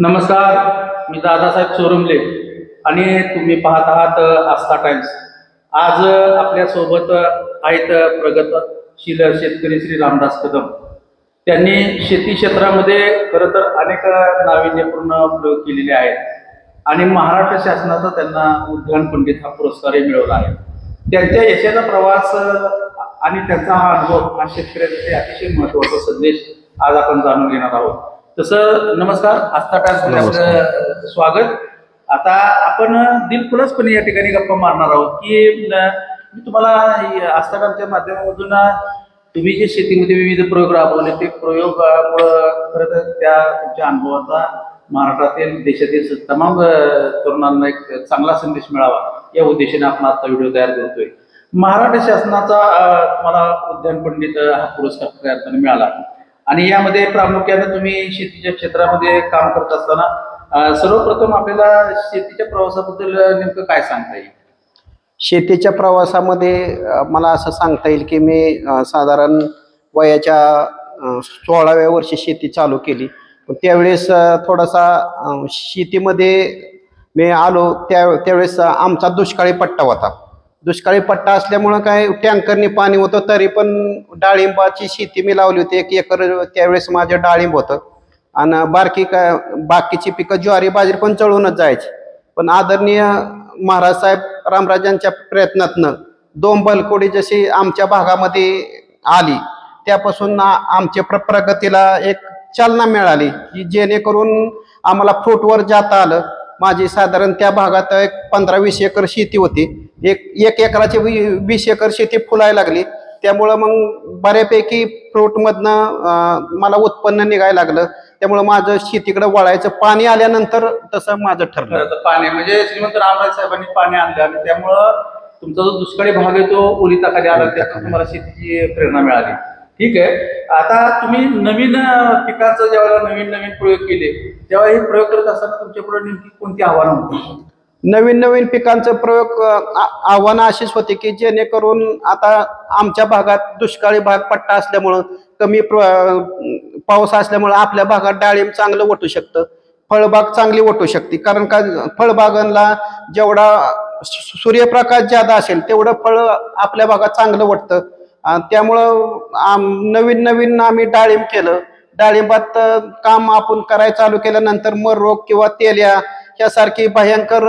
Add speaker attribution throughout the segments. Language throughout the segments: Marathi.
Speaker 1: नमस्कार, मी दादासाहेब चोरुमले आणि तुम्ही पाहत आहात आस्था टाइम्स. आज आपल्या सोबत आहेत प्रगतशील शेतकरी श्री रामदास कदम. त्यांनी शेती क्षेत्रामध्ये खरं तर अनेक नाविन्यपूर्ण प्रयोग केलेले आहेत आणि महाराष्ट्र शासनाचा त्यांना उद्यान पंडित हा पुरस्कारही मिळवला आहे. त्यांच्या यशाचा प्रवास आणि त्यांचा हा अनुभव हा शेतकऱ्यांसाठी अतिशय महत्त्वाचा संदेश आज आपण जाणून घेणार आहोत. तसं नमस्कार, आस्था टाइम्समध्ये आपलं स्वागत. आता आपण दिलखुलासपणे या ठिकाणी गप्पा मारणार आहोत की मी तुम्हाला आस्था टाइम्सच्या माध्यमातून तुम्ही जे शेतीमध्ये विविध प्रयोग राबवले ते प्रयोगामुळं खरं तर त्या तुमच्या अनुभवाचा महाराष्ट्रातील देशातील तमाम तरुणांना एक चांगला संदेश मिळावा या उद्देशाने आपण आजचा व्हिडिओ तयार करतोय. महाराष्ट्र शासनाचा तुम्हाला उद्यान पंडित हा पुरस्कार प्रयत्नाने मिळाला आणि यामध्ये प्रामुख्याने तुम्ही शेतीच्या क्षेत्रामध्ये काम करत असताना सर्वप्रथम आपल्याला शेतीच्या प्रवासाबद्दल नेमकं काय सांगता येईल?
Speaker 2: शेतीच्या प्रवासामध्ये मला असं सांगता येईल की मी साधारण वयाच्या 16व्या वर्षी शेती चालू केली. पण त्यावेळेस थोडासा शेतीमध्ये मी आलो त्यावेळेस आमचा दुष्काळी पट्टा होता. दुष्काळी पट्टा असल्यामुळं काय टँकरने पाणी होतं, तरी पण डाळिंबाची शेती मी लावली होती. 1 एकर त्यावेळेस माझं डाळिंब होतं आणि बाकीची पिकं ज्वारी बाजरी पण चढूनच जायची. पण आदरणीय महाराज साहेब रामराजांच्या प्रयत्नातनं डोंबलकोडी जशी आमच्या भागामध्ये आली त्यापासून आमच्या प्रगतीला एक चालना मिळाली की जेणेकरून आम्हाला फ्रूटवर जाता आलं. माझी साधारण त्या भागात एक 15-20 एकर शेती होती. एक एकराची 20 एकर शेती फुलायला लागली. त्यामुळं मग बऱ्यापैकी फ्रूटमधनं मला उत्पन्न निघायला लागलं. त्यामुळं माझं शेतीकडे वळायचं पाणी आल्यानंतर तसं माझं ठरलं.
Speaker 1: पाणी म्हणजे श्रीमंत रामराज साहेबांनी पाणी आणलं आणि त्यामुळं तुमचा जो दुष्काळी भाग आहे तो ओलिताखाली आला, त्यातून तुम्हाला शेतीची प्रेरणा मिळाली. ठीक आहे. आता तुम्ही नवीन पिकांचं जेव्हा नवीन प्रयोग केले तेव्हा हे प्रयोग करत असताना तुमच्या पुढे नेमकी कोणती आव्हानं होती?
Speaker 2: नवीन पिकांचं प्रयोग आव्हानं अशीच होती की जेणेकरून आता आमच्या भागात दुष्काळी भाग पट्टा असल्यामुळं कमी पाऊस असल्यामुळं आपल्या भागात डाळिंब चांगलं वाटू शकतं, फळबाग चांगली वाटू शकते. कारण का फळबागांना जेवढा सूर्यप्रकाश ज्यादा असेल तेवढं फळ आपल्या भागात चांगलं वाटतं. त्यामुळं नवीन आम्ही डाळिंब केलं. डाळिंबात काम आपण करायला चालू केल्यानंतर मर रोग किंवा तेल्या ह्यासारखी भयंकर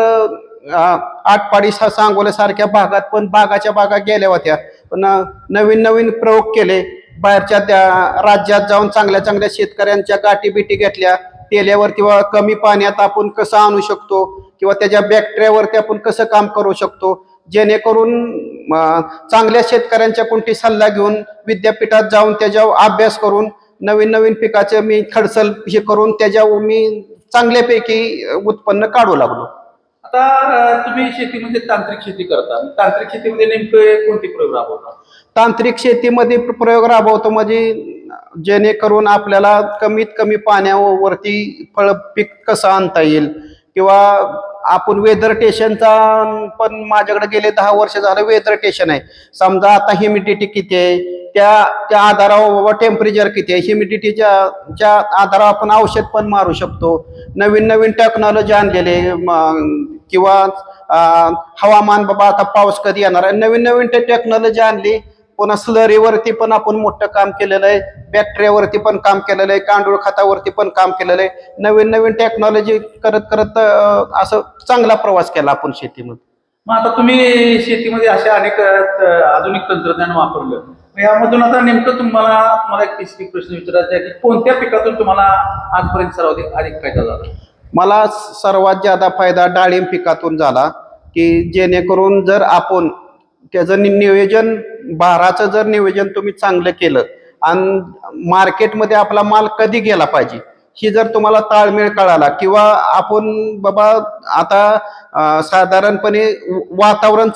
Speaker 2: आटपाडी सांगोल्यासारख्या भागात पण बागाच्या बागा गेल्या होत्या. पण नवीन प्रयोग केले. बाहेरच्या त्या राज्यात जाऊन चांगल्या शेतकऱ्यांच्या गाठीबिटी घेतल्या. तेल्यावर किंवा कमी पाण्यात आपण कसं आणू शकतो किंवा त्याच्या बॅक्टेरियावरती आपण कसं काम करू शकतो, जेणेकरून चांगल्या शेतकऱ्यांच्या कोणती सल्ला घेऊन विद्यापीठात जाऊन त्याच्यावर अभ्यास करून नवीन पिकाचे मी खडसल हे करून त्याच्यावर मी चांगल्यापैकी उत्पन्न काढू लागलो.
Speaker 1: आता तुम्ही शेतीमध्ये तांत्रिक शेती करता. तांत्रिक शेतीमध्ये नेमके कोणते प्रयोग राबवता?
Speaker 2: तांत्रिक शेतीमध्ये प्रयोग राबवतो म्हणजे जेणेकरून आपल्याला कमीत कमी पाण्यावरती फळ पीक कसं आणता येईल किंवा आपण वेदर स्टेशनचा पण माझ्याकडे गेले 10 वर्ष झालं वेदर स्टेशन आहे. समजा आता ह्युमिडिटी किती आहे त्या आधारावर बाबा टेम्परेचर किती आहे, ह्युमिडिटीच्या आधारावर आपण औषध पण मारू शकतो. नवीन टेक्नॉलॉजी आणलेले किंवा हवामान बाबा आता पाऊस कधी येणार आहे, नवीन टेक्नॉलॉजी आणली. पुन्हा स्लरीवरती पण आपण मोठं काम केलेलं आहे, बॅक्टेरियावरती पण काम केलेलं आहे, गांडूळ खतावरती पण काम केलेलं आहे. नवीन टेक्नॉलॉजी करत असं चांगला प्रवास केला आपण शेतीमध्ये.
Speaker 1: मग आता तुम्ही शेतीमध्ये अशा अनेक आधुनिक तंत्रज्ञान वापरलं. यामधून आता नेमकं तुम्हाला एक स्पेसिफिक प्रश्न विचारायचा आहे की कोणत्या पिकातून तुम्हाला आजपर्यंत सर्वाधिक फायदा झाला?
Speaker 2: मला सर्वात जादा फायदा डाळिंब पिकातून झाला की जेणेकरून जर आपण त्याचं नियोजन भाराचं जर नियोजन तुम्ही चांगलं केलं आणि मार्केटमध्ये आपला माल कधी गेला पाहिजे ही जर तुम्हाला ताळमेळ कळाला किंवा आपण बाबा आता साधारणपणे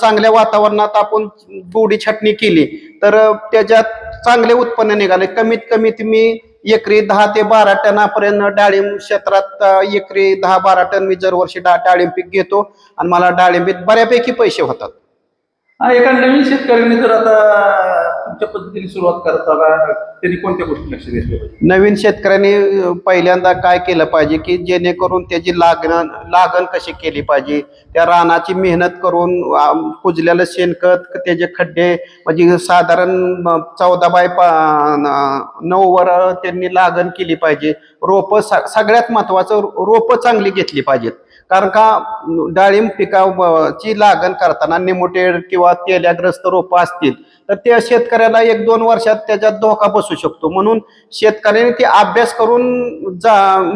Speaker 2: चांगल्या वातावरणात आपण गोडी छाटणी केली तर त्याच्यात चांगले उत्पन्न निघाले. कमीत कमी तुम्ही एकरी 10 ते 12 टनापर्यंत डाळिंब क्षेत्रात एकरी 10-12 टन मी दर वर्षी डाळिंब पीक घेतो आणि मला डाळिंबीत बऱ्यापैकी पैसे होतात.
Speaker 1: एका नवीन शेतकऱ्यांनी जर आता तुमच्या पद्धतीने सुरुवात करताना त्यांनी कोणत्या गोष्टी लक्ष घेतल्या पाहिजे?
Speaker 2: नवीन शेतकऱ्यांनी पहिल्यांदा काय केलं पाहिजे की जेणेकरून त्याची लागण कशी केली पाहिजे, त्या रानाची मेहनत करून कुजलेलं शेणखत, त्याचे खड्डे म्हणजे साधारण 14 बाय 9 वर त्यांनी लागण केली पाहिजे. रोपं सगळ्यात महत्वाचं रोपं चांगली घेतली पाहिजेत. कारण का डाळिंब पिकाची लागण करताना निमोटेड किंवा तेल्याग्रस्त रोपं असतील तर त्या शेतकऱ्याला 1-2 वर्षात त्याच्यात धोका बसू शकतो. म्हणून शेतकऱ्याने ते अभ्यास करून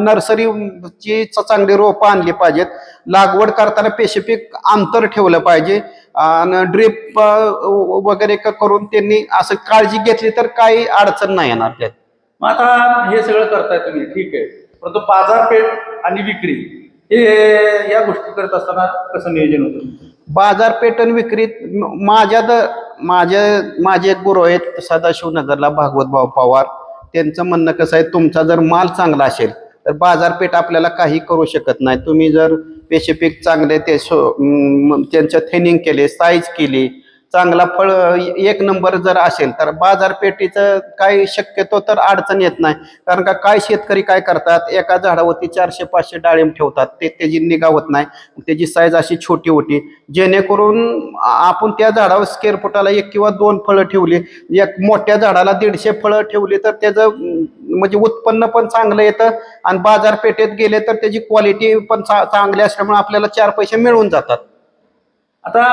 Speaker 2: नर्सरीची चांगली रोपं आणली पाहिजेत. लागवड करताना स्पेसिफिक अंतर ठेवलं पाहिजे आणि ड्रिप वगैरे करून त्यांनी असं काळजी घेतली तर काही अडचण नाही येणार त्यात.
Speaker 1: मग आता हे सगळं करताय तुम्ही, ठीक आहे, परंतु बाजारपेठ आणि विक्री हे या गोष्टी करत असताना कसं नियोजन होतं?
Speaker 2: बाजारपेठ आणि विक्रीत माझे एक गुरु आहेत सदाशिवनगरला, भागवत भाऊ पवार. त्यांचं म्हणणं कसं आहे, तुमचा जर माल चांगला असेल तर बाजारपेठ आपल्याला काही करू शकत नाही. तुम्ही जर स्पेसिफिक चांगले त्यांचं थिनिंग केले, साईज केली, चांगला फळ 1 नंबर जर असेल तर बाजारपेठीचं काही शक्यतो तर अडचण येत नाही. कारण का काय शेतकरी काय करतात, एका झाडावरती 400-500 डाळिंब ठेवतात, त्याची निगा होत नाही, त्याची साईज अशी छोटी होती. जेणेकरून आपण त्या झाडावर स्क्वेअर फुटाला 1 किंवा 2 फळं ठेवली, एक मोठ्या झाडाला 150 फळं ठेवली तर त्याचं म्हणजे उत्पन्न पण चांगलं येतं आणि बाजारपेठेत गेले तर त्याची क्वालिटी पण चांगली असल्यामुळे आपल्याला 4 पैसे मिळून जातात.
Speaker 1: आता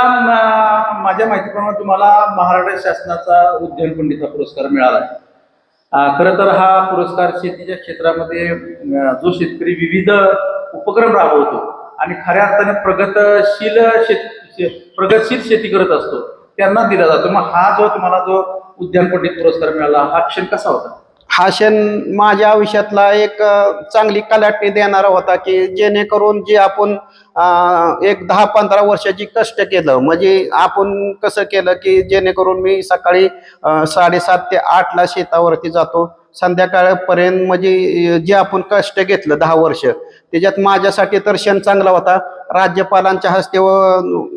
Speaker 1: माझ्या माहितीप्रमाणे तुम्हाला महाराष्ट्र शासनाचा उद्यान पंडितचा पुरस्कार मिळाला आहे. खरं तर हा पुरस्कार शेतीच्या क्षेत्रामध्ये जो शेतकरी विविध उपक्रम राबवतो आणि खऱ्या अर्थाने प्रगतशील शेती करत असतो त्यांना दिला जातो. मग हा जो तुम्हाला जो उद्यान पंडित पुरस्कार मिळाला, हा क्षण कसा होता?
Speaker 2: हा क्षण माझ्या आयुष्यातला एक चांगली कलाटणी देणारा होता की जेणेकरून जे आपण एक 10-15 वर्षाची कष्ट केलं, म्हणजे आपण कसं केलं की जेणेकरून मी सकाळी 7:30 ते 8ला शेतावरती जातो, संध्याकाळपर्यंत म्हणजे जे आपण कष्ट घेतलं 10 वर्ष त्याच्यात माझ्यासाठी तर क्षण चांगला होता. राज्यपालांच्या हस्ते व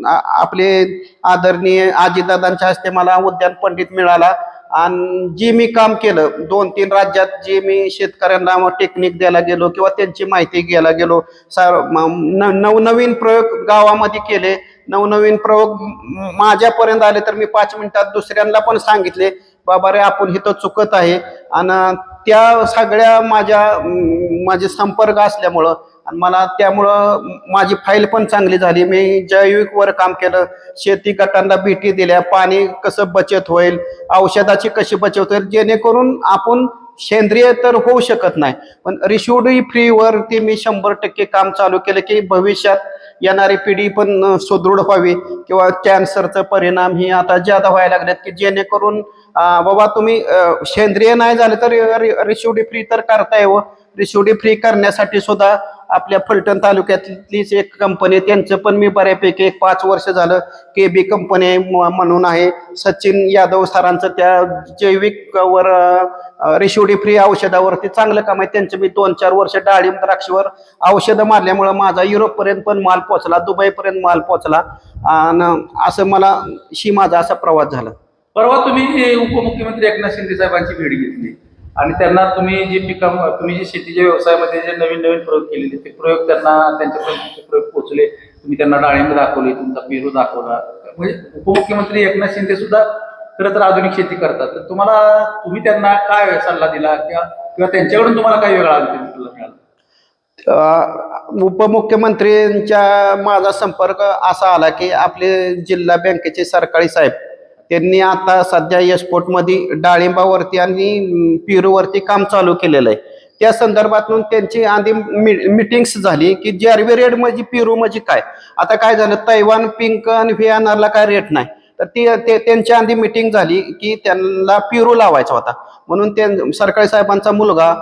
Speaker 2: आपले आदरणीय आजीदादांच्या हस्ते मला उद्यान पंडित मिळाला आणि जे मी काम केलं 2-3 राज्यात, जे मी शेतकऱ्यांना टेक्निक द्यायला गेलो किंवा त्यांची माहिती घ्यायला गेलो, नवनवीन प्रयोग गावामध्ये केले, नवनवीन प्रयोग माझ्यापर्यंत आले तर मी 5 मिनिटात दुसऱ्यांना पण सांगितले, बाबा रे आपण इथं चुकत आहे. आणि त्या सगळ्या माझे संपर्क असल्यामुळं आणि मला त्यामुळं माझी फाईल पण चांगली झाली. मी जैविक वर काम केलं, शेती गटांना भेटी दिल्या, पाणी कसं बचत होईल, औषधाची कशी बचत होईल, जेणेकरून आपण सेंद्रिय तर होऊ शकत नाही पण रिशुडी फ्रीवरती मी 100% काम चालू केलं की भविष्यात येणारी पिढी पण सुदृढ व्हावी किंवा कॅन्सरचा परिणाम ही आता ज्यादा व्हायला लागलेत की जेणेकरून बाबा तुम्ही सेंद्रिय नाही झाले तर रिशुडी फ्री तर करता येवं. रिशुडी फ्री करण्यासाठी सुद्धा आपल्या फलटण तालुक्यातलीच एक कंपनी, त्यांचं पण मी बऱ्यापैकी 5 वर्ष झालं KB कंपनी म्हणून आहे, सचिन यादव सरांचं त्या जैविक वर रिशुडी फ्री औषधावरती चांगलं काम आहे. त्यांचं मी 2-4 वर्ष डाळिंब द्राक्षवर औषधं मारल्यामुळं माझा युरोपपर्यंत पण माल पोचला, दुबईपर्यंत माल पोचला आणि असं मला माझा असा प्रवास झाला.
Speaker 1: परवा तुम्ही उपमुख्यमंत्री एकनाथ शिंदे साहेबांची भेट घेतली आणि त्यांना तुम्ही जे शेतीच्या व्यवसायामध्ये जे नवीन प्रयोग केलेले ते प्रयोग त्यांच्यापर्यंत प्रयोग पोहोचले, तुम्ही त्यांना डाळिंब दाखवले, तुमचा पेरू दाखवला. म्हणजे उपमुख्यमंत्री एकनाथ शिंदे सुद्धा खरं तर आधुनिक शेती करतात. तर तुम्ही त्यांना काय सल्ला दिला किंवा त्यांच्याकडून तुम्हाला काय वेगळा सल्ला मिळाला?
Speaker 2: उपमुख्यमंत्र्यांच्या माझा संपर्क असा आला की आपले जिल्हा बँकेचे सरकारी साहेब त्यांनी आता सध्या एक्सपोर्टमध्ये डाळिंबावरती आणि पेरूवरती काम चालू केलेलं आहे. त्या संदर्भातून त्यांची आधी मिटिंग्स झाली की JRV रेट म्हणजे पेरू म्हणजे काय. आता काय झालं, तैवान पिंक आणि व्हिएनारला काय रेट नाही, तर त्यांची आधी मिटिंग झाली की त्यांना पेरू लावायचा होता. म्हणून सरकारी साहेबांचा मुलगा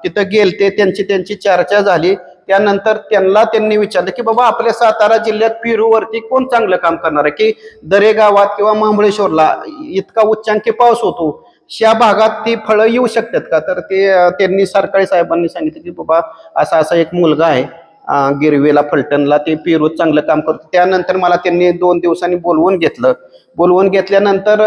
Speaker 2: तिथं गेलते, त्यांची चर्चा झाली. त्यानंतर त्यांनी विचारलं की बाबा आपल्या सातारा जिल्ह्यात पेरूवरती कोण चांगलं काम करणार आहे की दरे गावात किंवा महाबळेश्वरला इतका उच्चांकी पाऊस होतो, त्या भागात ती फळं येऊ शकतात का. तर त्यांनी सरकारी साहेबांनी सांगितलं की बाबा असा एक मुलगा आहे गिरवेला फलटणला, ते पेरू चांगलं काम करतो. त्यानंतर मला त्यांनी 2 दिवसांनी बोलवून घेतलं. बोलवून घेतल्यानंतर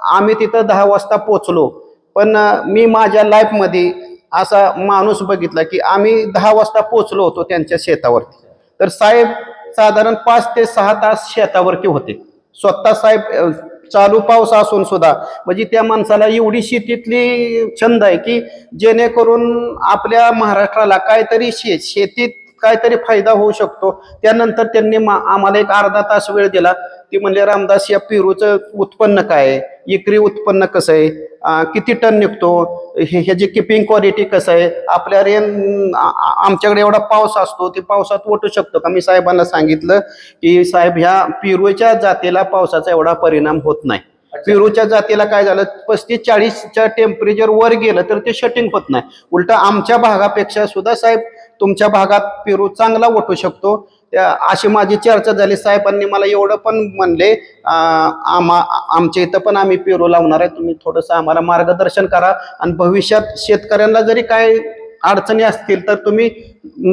Speaker 2: आम्ही तिथं 10 वाजता पोचलो. पण मी माझ्या लाईफमध्ये असा माणूस बघितला की आम्ही 10 वाजता पोचलो होतो त्यांच्या शेतावरती. तर साहेब साधारण 5 ते 6 तास शेतावरती होते. स्वतः साहेब चालू पाऊस असून सुद्धा म्हणजे त्या माणसाला एवढी शेतीतली छंद आहे की जेणेकरून आपल्या महाराष्ट्राला काहीतरी शेतीत काहीतरी फायदा होऊ शकतो. त्यानंतर त्यांनी आम्हाला एक अर्धा तास वेळ दिला. ती म्हणले, रामदास, या पेरूचं उत्पन्न काय आहे, एकरी उत्पन्न कसं आहे, किती टन निघतो, ह्याची किपिंग क्वालिटी कसं आहे, आपल्या आमच्याकडे एवढा पाऊस असतो, ते पावसात ओटू शकतो का. मी साहेबांना सांगितलं की साहेब, ह्या पेरूच्या जातीला पावसाचा एवढा परिणाम होत नाही. पेरूच्या जातीला काय झालं, 35-40च्या टेम्परेचर वर गेलं तर ते शटिंग होत नाही. उलट आमच्या भागापेक्षा सुद्धा साहेब तुमच्या भागात पेरू चांगला ओटू शकतो. अशी माझी चर्चा झाली. साहेबांनी मला एवढं पण म्हणले, आमच्या इथं पण आम्ही पेरू लावणार आहे, तुम्ही थोडंसं आम्हाला मार्गदर्शन करा आणि भविष्यात शेतकऱ्यांना जरी काय अडचणी असतील तर तुम्ही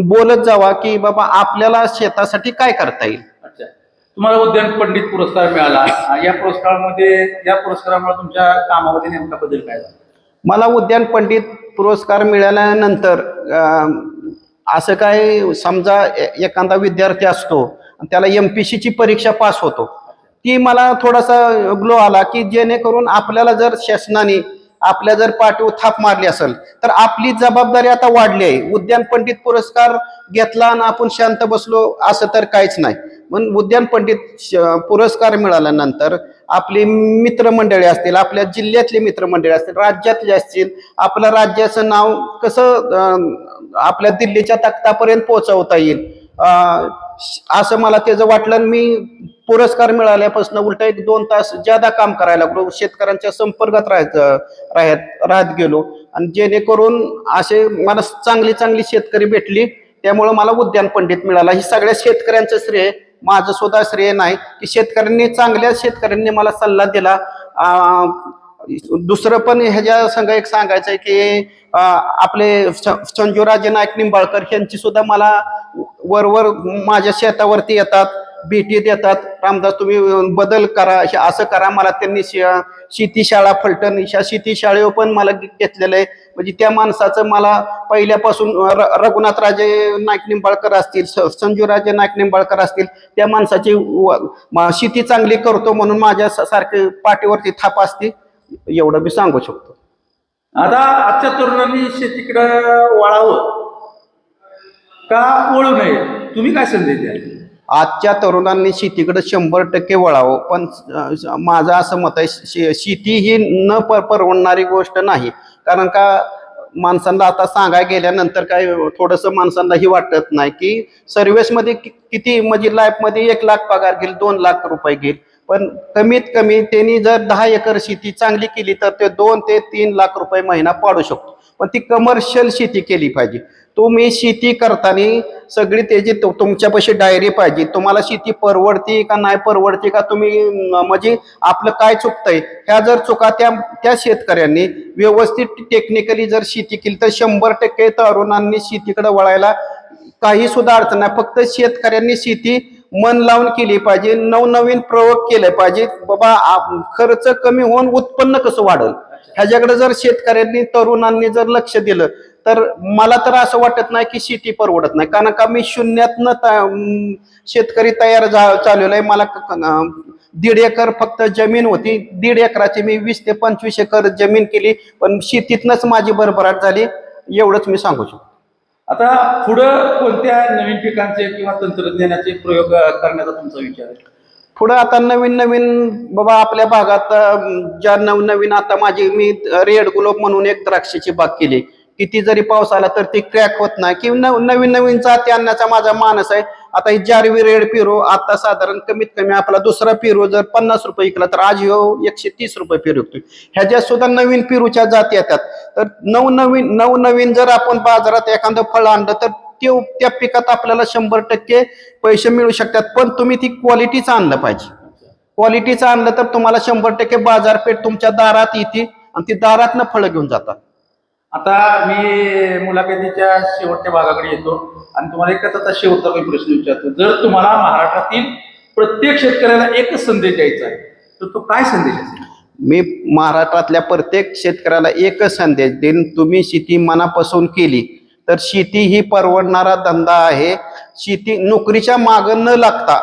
Speaker 2: बोलत जावा की बाबा आपल्याला शेतासाठी काय करता येईल.
Speaker 1: अच्छा, तुम्हाला उद्यान पंडित पुरस्कार मिळाला. या पुरस्कारामुळे तुमच्या कामामध्ये नेमका बदल काय झाला?
Speaker 2: मला उद्यान पंडित पुरस्कार मिळाल्यानंतर असं काय, समजा एखादा विद्यार्थी असतो त्याला MPSCची परीक्षा पास होतो, ती मला थोडासा ग्लो आला की जेणेकरून आपल्याला जर शासनाने आपल्या जर पाठीवर थाप मारली असेल तर आपली जबाबदारी आता वाढली आहे. उद्यान पंडित पुरस्कार घेतला आणि आपण शांत बसलो असं तर काहीच नाही. म्हणून उद्यान पंडित पुरस्कार मिळाल्यानंतर आपली मित्रमंडळी असतील, आपल्या जिल्ह्यातली मित्रमंडळी असतील, राज्यातली असतील, आपल्या राज्याचं नाव कसं आपल्या दिल्लीच्या तख्तापर्यंत पोहोचवता येईल असं मला त्याचं वाटलं. मी पुरस्कार मिळाल्यापासून उलट 1-2 तास ज्यादा काम करायला लागलो, शेतकऱ्यांच्या संपर्कात राहत गेलो आणि जेणेकरून असे मला चांगली शेतकरी भेटली. त्यामुळं मला उद्यान पंडित मिळाला. ही सगळ्या शेतकऱ्यांचं श्रेय, माझं सुद्धा श्रेय नाही की चांगल्या शेतकऱ्यांनी मला सल्ला दिला. दुसरं पण ह्याच्या संग एक सांगायचं आहे की आपले संजूराजे नाईक निंबाळकर यांची सुद्धा मला वरवर माझ्या शेतावरती येतात, भेटी देतात. रामदास, तुम्ही बदल करा, असं करा. मला त्यांनी शेती शाळा फलटण ह्या शेती शाळेवर पण मला घेतलेलं आहे. म्हणजे त्या माणसाचं मला पहिल्यापासून रघुनाथराजे नाईक निंबाळकर असतील, संजूराजे नाईक निंबाळकर असतील, त्या माणसाची शेती चांगली करतो म्हणून माझ्या सारखे पाठीवरती थाप असते, एवढं मी सांगू शकतो.
Speaker 1: आता आजच्या तरुणांनी शेतीकडे वळावं का वळू नये, तुम्ही काय संदेश द्याल?
Speaker 2: आजच्या तरुणांनी शेतीकडे 100% वळावं. पण माझं असं मत आहे, शेती ही न परवडणारी गोष्ट नाही. कारण का माणसांना आता सांगायला गेल्यानंतर काय थोडंसं माणसांनाही वाटत नाही की सर्व्हिसमध्ये किती म्हणजे लाईफमध्ये 1 लाख पगार घेईल, 2 लाख रुपये घेईल. पण कमीत कमी त्यांनी जर 10 एकर शेती चांगली केली तर ते 2 ते 3 लाख रुपये महिना पाडू शकतो. पण ती कमर्शियल शेती केली पाहिजे. तुम्ही शेती करताना सगळी त्याची तुमच्यापाशी डायरी पाहिजे. तुम्हाला शेती परवडते का नाही परवडते का, तुम्ही म्हणजे आपलं काय चुकतंय ह्या जर चुका त्या शेतकऱ्यांनी व्यवस्थित टेक्निकली जर शेती केली तर 100% तरुणांनी शेतीकडे वळायला काही सुद्धा अडचण नाही. फक्त शेतकऱ्यांनी शेती मन लावून केली पाहिजे, नवनवीन प्रयोग केले पाहिजे. बाबा खर्च कमी होऊन उत्पन्न कसं वाढेल ह्याच्याकडे जर शेतकऱ्यांनी तरुणांनी जर लक्ष दिलं तर मला तर असं वाटत नाही की शेती परवडत नाही. कारण का मी शून्यातनं शेतकरी तयार चाललेलो आहे. मला 1.5 एकर फक्त जमीन होती, 1.5 एकराची मी 20 ते 25 एकर जमीन केली. पण शेतीतनंच माझी भरभराट झाली, एवढंच मी सांगू शकतो.
Speaker 1: आता पुढं कोणत्या नवीन पिकांचे किंवा तंत्रज्ञानाचे प्रयोग करण्याचा तुमचा विचार आहे?
Speaker 2: पुढं आता नवीन बाबा आपल्या भागात ज्या नवीन आता मी रेड गुलाब म्हणून एक द्राक्षाची बाग केली. किती जरी पाऊस आला तर ती क्रॅक होत नाही की नवीन जाती आणण्याचा माझा मानस आहे. आता ही जारवी रेड पेरू आता साधारण कमीत कमी आपला दुसरा पेरू जर 50 रुपये विकला तर आज 130 रुपये पेरू विकतोय. ह्याच्यात सुद्धा नवीन पेरूच्या जाती येतात. तर नवनवीन जर आपण बाजारात एखादं फळ आणलं तर त्या पिकात आपल्याला 100% पैसे मिळू शकतात. पण तुम्ही ती क्वालिटीचं आणलं पाहिजे. क्वालिटीचं आणलं तर तुम्हाला 100% बाजारपेठ तुमच्या दारात येते आणि ती दारातनं फळं घेऊन जातात.
Speaker 1: आता मी मुलाखतीच्या शेवटच्या भागाकडे येतो आणि तुम्हाला एकच आता शेवटचा काही प्रश्न विचारतो. जर तुम्हाला महाराष्ट्रातील प्रत्येक शेतकऱ्याला एकच संदेश द्यायचा आहे तर तो काय संदेश असेल?
Speaker 2: मी महाराष्ट्रातल्या प्रत्येक शेतकऱ्याला एकच संदेश देईन, तुम्ही शेती मनापासून केली तर शेती ही परवडणारा धंदा आहे. शेती नोकरीच्या मागं न लागता,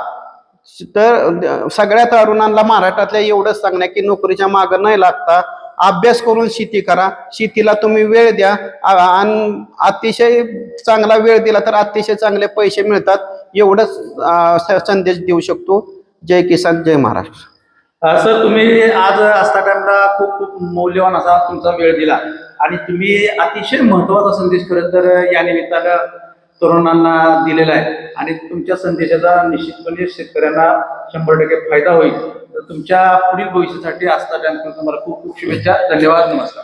Speaker 2: तर सगळ्या तरुणांना महाराष्ट्रातल्या एवढंच सांगणं की नोकरीच्या मागं न लागता अभ्यास करून शेती करा. शेतीला तुम्ही वेळ द्या आणि अतिशय चांगला वेळ दिला तर अतिशय चांगले पैसे मिळतात. एवढंच संदेश देऊ शकतो. जय किसान, जय महाराष्ट्र.
Speaker 1: सर, तुम्ही आज आस्था टाइमला खूप खूप मौल्यवान असा तुमचा वेळ दिला आणि तुम्ही अतिशय महत्त्वाचा संदेश खरं तर या निमित्तानं तरुणांना दिलेला आहे आणि तुमच्या संदेशाचा निश्चितपणे शेतकऱ्यांना 100% फायदा होईल. तर तुमच्या पुढील भविष्यासाठी आस्था टाइम तुम्हाला खूप खूप शुभेच्छा. धन्यवाद. नमस्कार.